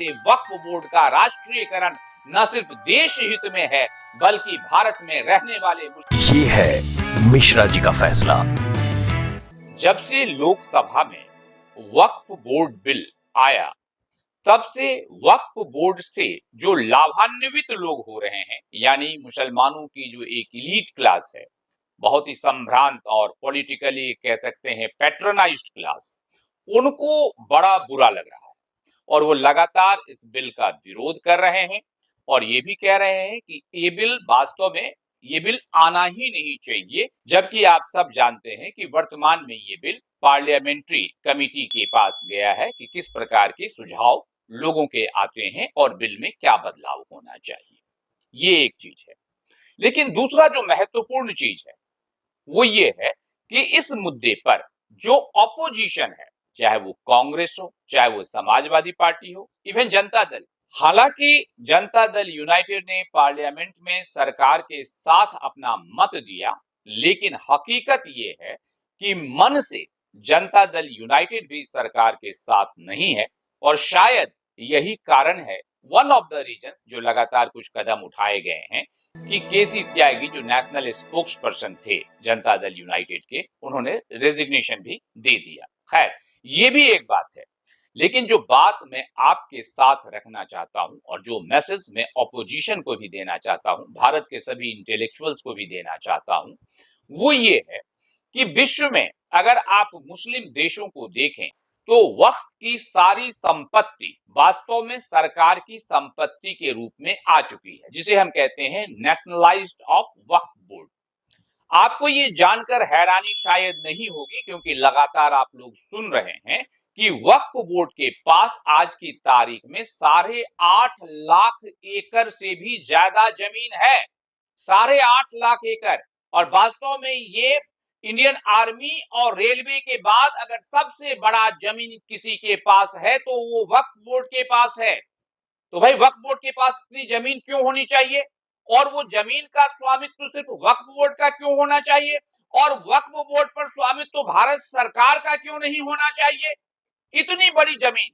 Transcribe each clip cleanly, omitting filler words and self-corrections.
वक्फ board का राष्ट्रीयकरण न सिर्फ देश हित में है बल्कि भारत में रहने वाले ये है मिश्रा जी का फैसला। जब से लोकसभा में वक्फ बोर्ड बिल आया तब से वक्फ बोर्ड से जो लाभान्वित लोग हो रहे हैं, यानी मुसलमानों की जो एक इलीट क्लास है, बहुत ही संभ्रांत और पॉलिटिकली कह सकते हैं पैट्रोनाइज्ड क्लास, उनको बड़ा बुरा लग रहा है और वो लगातार इस बिल का विरोध कर रहे हैं और ये भी कह रहे हैं कि ये बिल वास्तव में ये बिल आना ही नहीं चाहिए। जबकि आप सब जानते हैं कि वर्तमान में ये बिल पार्लियामेंट्री कमेटी के पास गया है कि किस प्रकार के सुझाव लोगों के आते हैं और बिल में क्या बदलाव होना चाहिए। ये एक चीज है। लेकिन दूसरा जो महत्वपूर्ण चीज है वो ये है कि इस मुद्दे पर जो ऑपोजिशन है, चाहे वो कांग्रेस हो, चाहे वो समाजवादी पार्टी हो, इवन जनता दल, हालांकि जनता दल यूनाइटेड ने पार्लियामेंट में सरकार के साथ अपना मत दिया, लेकिन हकीकत ये है कि मन से जनता दल यूनाइटेड भी सरकार के साथ नहीं है और शायद यही कारण है, वन ऑफ द रीजंस, जो लगातार कुछ कदम उठाए गए हैं कि केसी त्यागी जो नेशनल स्पोक्स पर्सन थे जनता दल यूनाइटेड के, उन्होंने रेजिग्नेशन भी दे दिया। खैर, ये भी एक बात है। लेकिन जो बात मैं आपके साथ रखना चाहता हूं और जो मैसेज मैं ऑपोजिशन को भी देना चाहता हूं, भारत के सभी इंटेलेक्चुअल्स को भी देना चाहता हूं, वो ये है कि विश्व में अगर आप मुस्लिम देशों को देखें तो वक्फ की सारी संपत्ति वास्तव में सरकार की संपत्ति के रूप में आ चुकी है, जिसे हम कहते हैं नेशनलाइज्ड ऑफ वक्फ बोर्ड। आपको ये जानकर हैरानी शायद नहीं होगी क्योंकि लगातार आप लोग सुन रहे हैं कि वक्फ बोर्ड के पास आज की तारीख में 8.5 लाख एकड़ से भी ज्यादा जमीन है। 8.5 लाख एकड़। और वास्तव में ये इंडियन आर्मी और रेलवे के बाद अगर सबसे बड़ा जमीन किसी के पास है तो वो वक्फ बोर्ड के पास है। तो भाई वक्फ बोर्ड के पास इतनी जमीन क्यों होनी चाहिए और वो जमीन का स्वामित्व सिर्फ वक्फ बोर्ड का क्यों होना चाहिए और वक्फ बोर्ड पर स्वामित्व भारत सरकार का क्यों नहीं होना चाहिए? इतनी बड़ी जमीन।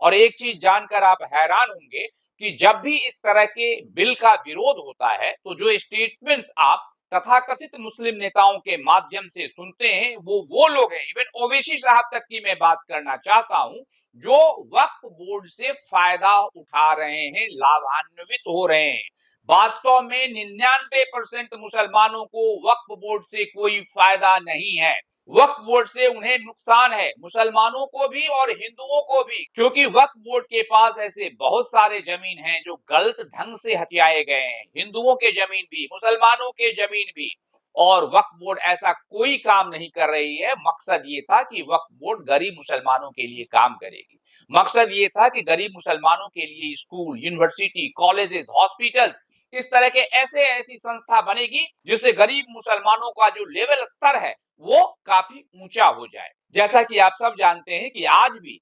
और एक चीज जानकर आप हैरान होंगे कि जब भी इस तरह के बिल का विरोध होता है तो जो स्टेटमेंट्स आप तथाकथित मुस्लिम नेताओं के माध्यम से सुनते हैं वो लोग हैं, इवन ओवैसी साहब तक की मैं बात करना चाहता हूं, जो वक्फ बोर्ड से फायदा उठा रहे हैं, लाभान्वित हो रहे हैं। वास्तव में 99% मुसलमानों को वक्फ बोर्ड से कोई फायदा नहीं है। वक्फ बोर्ड से उन्हें नुकसान है, मुसलमानों को भी और हिंदुओं को भी, क्योंकि वक्फ बोर्ड के पास ऐसे बहुत सारे जमीन हैं जो गलत ढंग से हथियाए गए हैं, हिंदुओं के जमीन भी, मुसलमानों के जमीन भी। और वक्फ बोर्ड ऐसा कोई काम नहीं कर रही है। मकसद ये था कि वक्फ बोर्ड गरीब मुसलमानों के लिए काम करेगी। मकसद ये था कि गरीब मुसलमानों के लिए स्कूल, यूनिवर्सिटी, कॉलेजेस, हॉस्पिटल्स, इस तरह के ऐसी संस्था बनेगी जिससे गरीब मुसलमानों का जो लेवल स्तर है वो काफी ऊंचा हो जाए। जैसा कि आप सब जानते हैं कि आज भी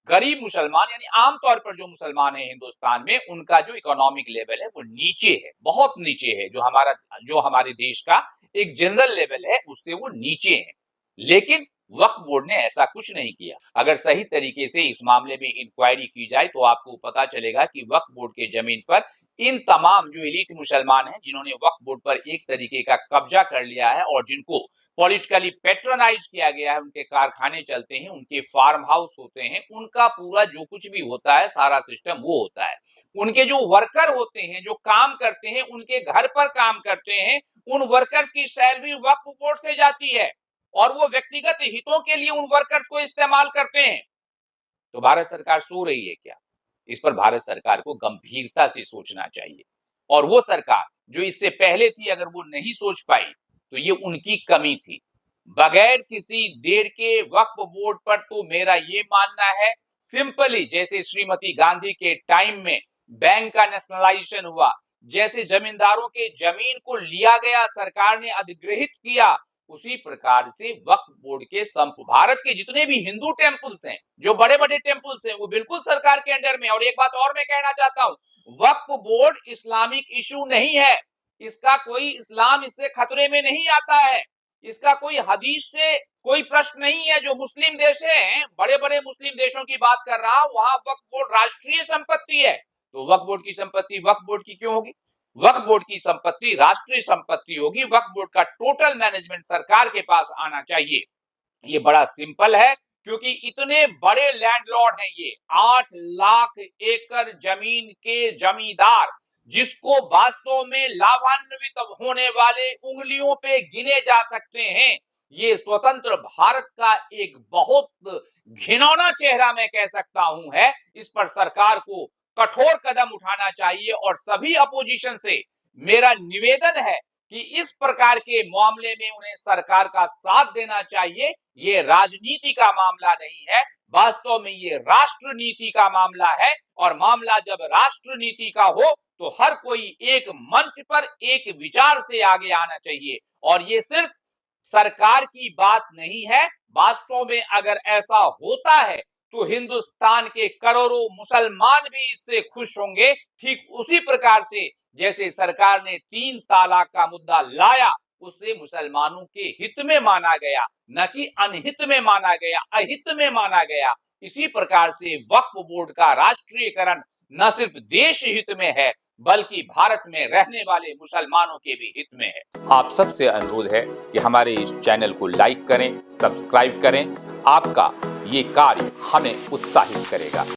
गरीब मुसलमान, यानी आमतौर पर जो मुसलमान है हिंदुस्तान में, उनका जो इकोनॉमिक लेवल है वो नीचे है, बहुत नीचे है। जो हमारे देश का एक जनरल लेवल है उससे वो नीचे है। लेकिन वक्फ बोर्ड ने ऐसा कुछ नहीं किया। अगर सही तरीके से इस मामले में इंक्वायरी की जाए तो आपको पता चलेगा कि वक्फ बोर्ड के जमीन पर इन तमाम जो एलीट मुसलमान हैं, जिन्होंने वक्फ बोर्ड पर एक तरीके का कब्जा कर लिया है और जिनको पॉलिटिकली पैट्रोनाइज किया गया है, उनके कारखाने चलते हैं, उनके फार्म हाउस होते हैं, उनका पूरा जो कुछ भी होता है सारा सिस्टम वो होता है। उनके जो वर्कर होते हैं, जो काम करते हैं, उनके घर पर काम करते हैं, उन वर्कर्स की सैलरी वक्फ बोर्ड से जाती है और वो व्यक्तिगत हितों के लिए उन वर्कर्स को इस्तेमाल करते हैं। तो भारत सरकार सो रही है क्या? इस पर भारत सरकार को गंभीरता से सोचना चाहिए। और वो सरकार जो इससे पहले थी, अगर वो नहीं सोच पाई तो ये उनकी कमी थी। बगैर किसी देर के वक्फ बोर्ड पर तो मेरा ये मानना है, सिंपली जैसे श्रीमती गांधी के टाइम में बैंक का नेशनलाइजेशन हुआ, जैसे जमींदारों के जमीन को लिया गया, सरकार ने अधिग्रहित किया, उसी प्रकार से वक्फ बोर्ड के भारत के जितने भी हिंदू टेम्पल्स हैं, जो बड़े बड़े टेम्पल्स हैं, वो बिल्कुल सरकार के अंडर में। और एक बात और मैं कहना चाहता हूं, वक्फ बोर्ड इस्लामिक इशू नहीं है। इसका कोई इस्लाम इससे खतरे में नहीं आता है, इसका कोई हदीस से कोई प्रश्न नहीं है। जो मुस्लिम देश हैं, बड़े बड़े मुस्लिम देशों की बात कर रहा हूं, वहां वक्फ बोर्ड राष्ट्रीय संपत्ति है। तो वक्फ बोर्ड की संपत्ति वक्फ बोर्ड की क्यों होगी? वक्फ बोर्ड की संपत्ति राष्ट्रीय संपत्ति होगी। वक्फ बोर्ड का टोटल मैनेजमेंट सरकार के पास आना चाहिए। ये बड़ा सिंपल है, क्योंकि इतने बड़े लैंडलॉर्ड हैं ये, 8 लाख एकड़ जमीन के जमींदार, जिसको वास्तव में लाभान्वित होने वाले उंगलियों पे गिने जा सकते हैं। ये स्वतंत्र भारत का एक बहुत घिनौना चेहरा मैं कह सकता हूं है। इस पर सरकार को कठोर कदम उठाना चाहिए और सभी अपोजिशन से मेरा निवेदन है कि इस प्रकार के मामले में उन्हें सरकार का साथ देना चाहिए। ये राजनीति का मामला नहीं है, वास्तव में ये राष्ट्र नीति का मामला है। और मामला जब राष्ट्र नीति का हो तो हर कोई एक मंच पर एक विचार से आगे आना चाहिए। और ये सिर्फ सरकार की बात नहीं है, वास्तव में अगर ऐसा होता है तो हिंदुस्तान के करोड़ों मुसलमान भी इससे खुश होंगे। ठीक उसी प्रकार से जैसे सरकार ने 3 तलाक का मुद्दा लाया, उसे मुसलमानों के हित में माना गया, न कि अनहित में माना गया, अहित में माना गया। इसी प्रकार से वक्फ बोर्ड का राष्ट्रीयकरण न सिर्फ देश हित में है, बल्कि भारत में रहने वाले मुसलमानों के भी हित में है। आप सबसे अनुरोध है कि हमारे इस चैनल को लाइक करें, सब्सक्राइब करें। आपका ये कार्य हमें उत्साहित करेगा।